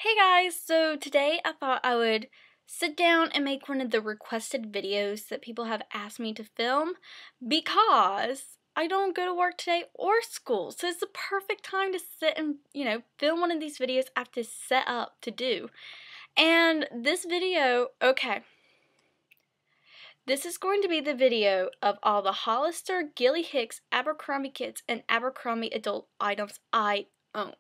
Hey guys, so today I thought I would sit down and make one of the requested videos that people have asked me to film because I don't go to work today or school. So it's the perfect time to sit and, film one of these videos I have to set up to do. And this video, this is going to be the video of all the Hollister, Gilly Hicks, Abercrombie Kids, and Abercrombie adult items I own.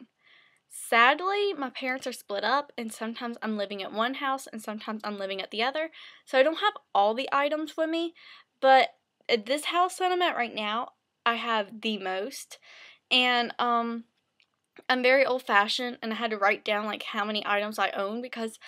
Sadly, my parents are split up, and sometimes I'm living at one house and sometimes I'm living at the other, so I don't have all the items with me, but at this house that I'm at right now, I have the most, and I'm very old-fashioned, and I had to write down, how many items I own, because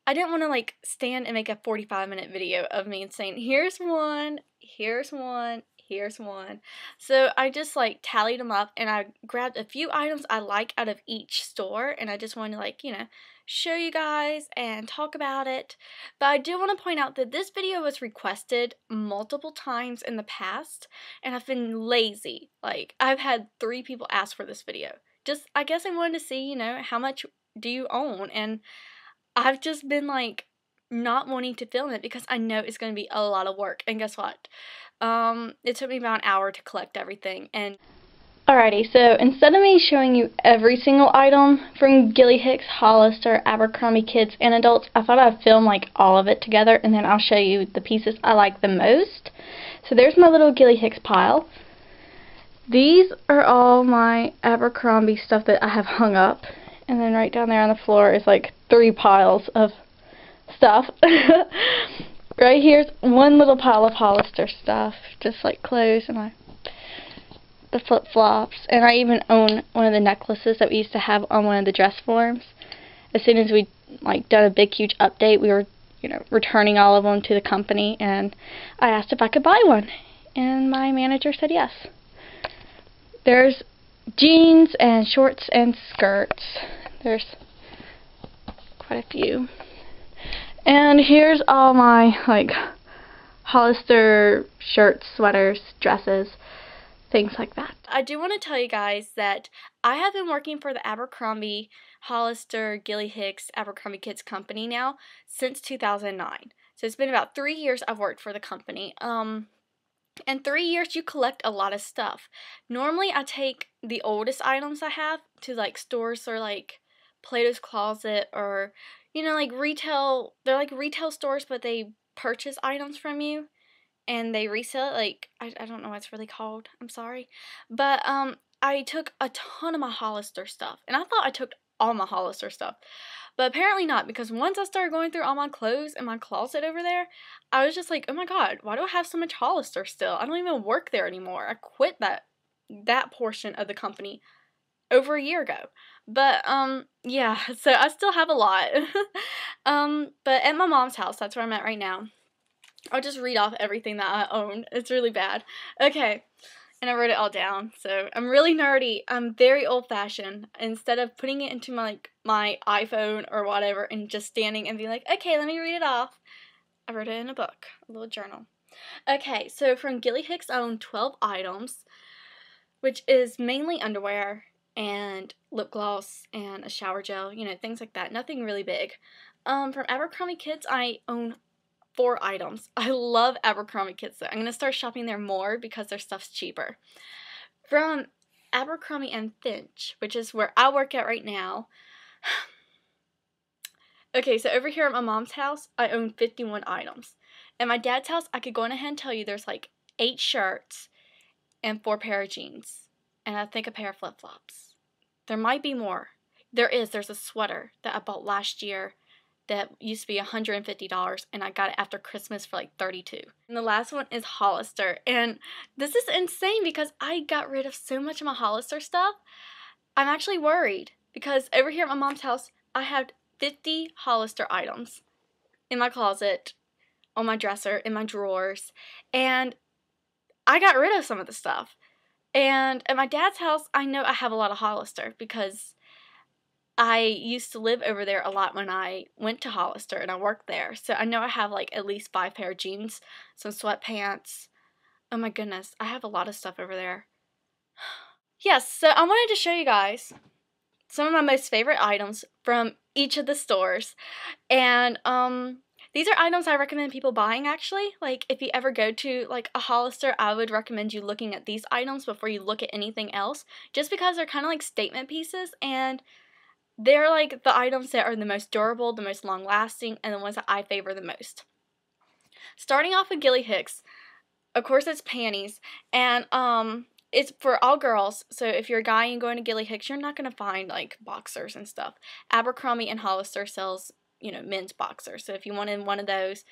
I didn't want to, stand and make a 45-minute video of me and saying, here's one, here's one, here's one. So I just, tallied them up, and I grabbed a few items I like out of each store, and I just wanted to, show you guys and talk about it. But I do want to point out that this video was requested multiple times in the past, and I've been lazy. I've had 3 people ask for this video. I guess I wanted to see, how much do you own, and I've just been, not wanting to film it because I know it's going to be a lot of work. And guess what? It took me about an hour to collect everything. And alrighty, so instead of me showing you every single item from Gilly Hicks, Hollister, Abercrombie Kids, and adults, I thought I'd film, all of it together, and then I'll show you the pieces I like the most. So there's my little Gilly Hicks pile. These are all my Abercrombie stuff that I have hung up. And then right down there on the floor is 3 piles of stuff. Right here's one little pile of Hollister stuff, just clothes and the flip-flops. And I even own one of the necklaces that we used to have on one of the dress forms. As soon as we done a big huge update, we were returning all of them to the company, and I asked if I could buy one, and my manager said yes. There's jeans and shorts and skirts. There's quite a few. And here's all my Hollister shirts, sweaters, dresses, things like that. I do want to tell you guys that I have been working for the Abercrombie, Hollister, Gilly Hicks, Abercrombie Kids company now since 2009. So it's been about 3 years I've worked for the company. In 3 years, you collect a lot of stuff. Normally, I take the oldest items I have to, stores or, Plato's Closet or, retail. They're, retail stores, but they purchase items from you, and they resell it. I don't know what it's really called. I'm sorry. But, I took a ton of my Hollister stuff, and I thought I took all my Hollister stuff. But apparently not, because once I started going through all my clothes in my closet over there, I was just like, oh my god, why do I have so much Hollister still? I don't even work there anymore. I quit that portion of the company over a year ago. But, yeah, so I still have a lot. But at my mom's house, that's where I'm at right now. I'll just read off everything that I own. It's really bad. Okay. And I wrote it all down, so I'm really nerdy. I'm very old-fashioned. Instead of putting it into my iPhone or whatever and just standing and being like, okay, let me read it off, I wrote it in a book, a little journal. Okay, so from Gilly Hicks, I own 12 items, which is mainly underwear and lip gloss and a shower gel, things like that. Nothing really big. From Abercrombie Kids, I own 4 items. I love Abercrombie Kids, so I'm going to start shopping there more because their stuff's cheaper. From Abercrombie and Finch, which is where I work at right now. Okay, so over here at my mom's house, I own 51 items. At my dad's house, I could go on ahead and tell you there's 8 shirts and 4 pair of jeans. And I think a pair of flip-flops. There might be more. There's a sweater that I bought last year that used to be $150, and I got it after Christmas for $32. And the last one is Hollister, and this is insane because I got rid of so much of my Hollister stuff. I'm actually worried because over here at my mom's house, I have 50 Hollister items in my closet, on my dresser, in my drawers, and I got rid of some of the stuff. And at my dad's house, I know I have a lot of Hollister because I used to live over there a lot when I went to Hollister and I worked there. So I know I have at least 5 pair of jeans, some sweatpants. Oh my goodness, I have a lot of stuff over there. Yes, so I wanted to show you guys some of my most favorite items from each of the stores. And these are items I recommend people buying, actually. Like, if you ever go to, like, a Hollister, I would recommend you looking at these items before you look at anything else, just because they're kind of like statement pieces, and they're, like, the items that are the most durable, the most long-lasting, and the ones that I favor the most. Starting off with Gilly Hicks, of course it's panties, and it's for all girls, so if you're a guy and going to Gilly Hicks, you're not going to find, like, boxers and stuff. Abercrombie and Hollister sells, you know, men's boxers, so if you wanted one of those,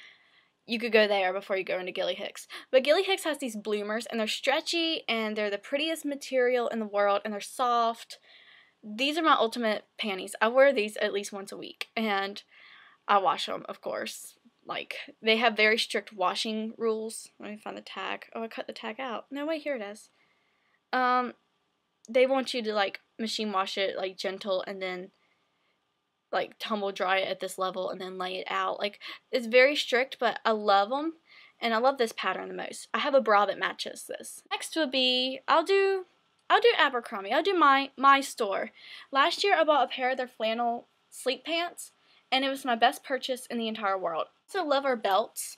you could go there before you go into Gilly Hicks. But Gilly Hicks has these bloomers, and they're stretchy, and they're the prettiest material in the world, and they're soft. These are my ultimate panties. I wear these at least once a week, and I wash them, of course. Like, they have very strict washing rules. Let me find the tag. Oh, I cut the tag out. No, wait, here it is. They want you to, like, machine wash it, like, gentle, and then, like, tumble dry it at this level, and then lay it out. Like, it's very strict, but I love them, and I love this pattern the most. I have a bra that matches this. Next would be, I'll do Abercrombie. I'll do my store. Last year, I bought a pair of their flannel sleep pants, and it was my best purchase in the entire world. I also love our belts,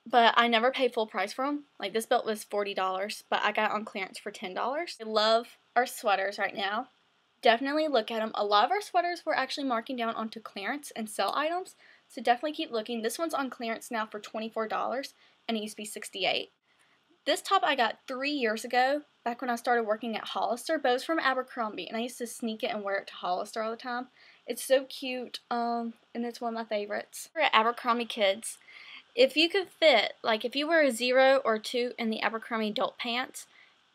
but I never paid full price for them. Like, this belt was $40, but I got it on clearance for $10. I love our sweaters right now. Definitely look at them. A lot of our sweaters we're actually marking down onto clearance and sell items, so definitely keep looking. This one's on clearance now for $24, and it used to be $68. This top I got 3 years ago, back when I started working at Hollister, but it was from Abercrombie, and I used to sneak it and wear it to Hollister all the time. It's so cute, and it's one of my favorites. For Abercrombie kids, if you could fit, like, if you were a 0 or 2 in the Abercrombie adult pants,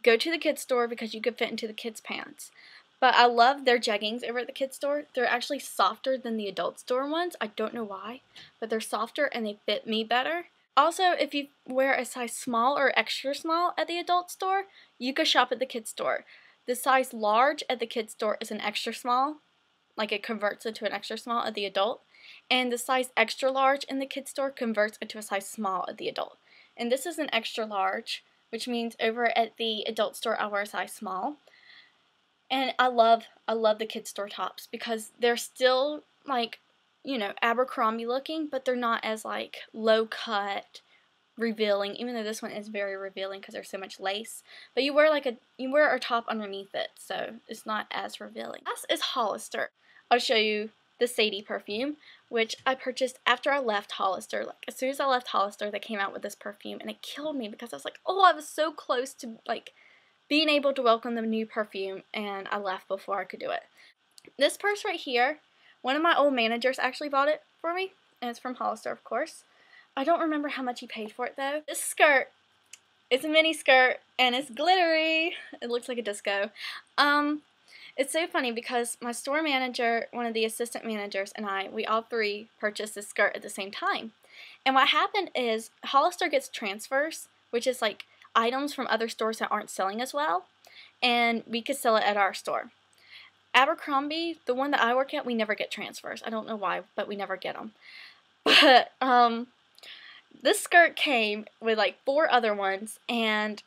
go to the kids store because you could fit into the kids' pants. But I love their jeggings over at the kids store. They're actually softer than the adult store ones. I don't know why, but they're softer and they fit me better. Also, if you wear a size small or extra small at the adult store, you could shop at the kids store. The size large at the kids store is an extra small, like it converts into an extra small at the adult, and the size extra large in the kids store converts into a size small at the adult. And this is an extra large, which means over at the adult store I wear a size small. And I love the kids store tops because they're still, like, you know, Abercrombie looking, but they're not as, like, low cut, revealing, even though this one is very revealing because there's so much lace. But you wear a top underneath it, so it's not as revealing. Last is Hollister. I'll show you the Sadie perfume, which I purchased after I left Hollister. Like, as soon as I left Hollister, they came out with this perfume, and it killed me because I was like, oh, I was so close to, like, being able to welcome the new perfume, and I left before I could do it. This purse right here, one of my old managers actually bought it for me, and it's from Hollister, of course. I don't remember how much he paid for it, though. This skirt, it's a mini skirt, and it's glittery. It looks like a disco. It's so funny because my store manager, one of the assistant managers, and we all three purchased this skirt at the same time. And what happened is Hollister gets transfers, which is like items from other stores that aren't selling as well, and we could sell it at our store. Abercrombie, the one that I work at, we never get transfers. I don't know why, but we never get them. But this skirt came with like 4 other ones, and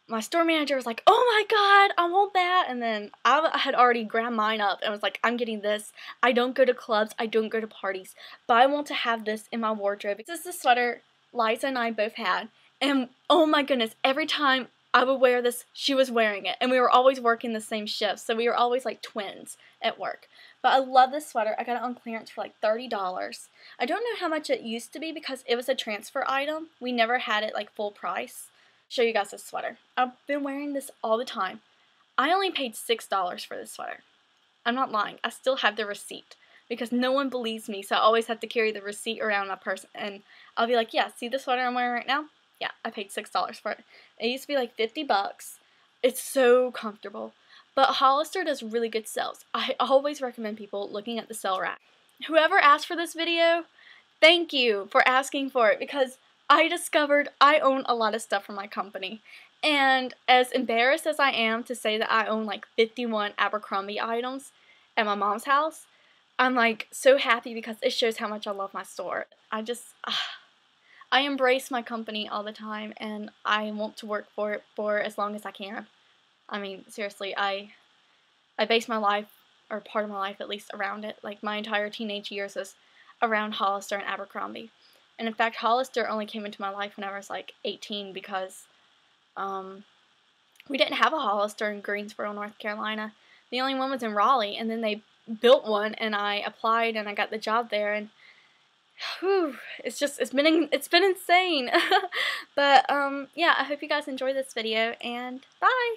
my store manager was like, oh my god, I want that. And then I had already grabbed mine up and was like, I'm getting this. I don't go to clubs, I don't go to parties, but I want to have this in my wardrobe. This is the sweater Liza and I both had, and oh my goodness, every time I would wear this, she was wearing it, and we were always working the same shifts, so we were always like twins at work. But I love this sweater. I got it on clearance for like $30. I don't know how much it used to be because it was a transfer item. We never had it like full price. Show you guys this sweater. I've been wearing this all the time. I only paid $6 for this sweater. I'm not lying. I still have the receipt because no one believes me, so I always have to carry the receipt around my purse, and I'll be like, yeah, see the sweater I'm wearing right now? Yeah, I paid $6 for it. It used to be like $50. It's so comfortable. But Hollister does really good sales. I always recommend people looking at the sale rack. Whoever asked for this video, thank you for asking for it because I discovered I own a lot of stuff from my company. And as embarrassed as I am to say that I own like 51 Abercrombie items at my mom's house, I'm like so happy because it shows how much I love my store. I embrace my company all the time, and I want to work for it for as long as I can. I mean, seriously, I I based my life, or part of my life at least, around it. Like, my entire teenage years was around Hollister and Abercrombie. And in fact, Hollister only came into my life when I was like 18 because we didn't have a Hollister in Greensboro, North Carolina. The only one was in Raleigh, and then they built one, and I applied, and I got the job there, and whew, it's been insane. But yeah, I hope you guys enjoyed this video, and bye.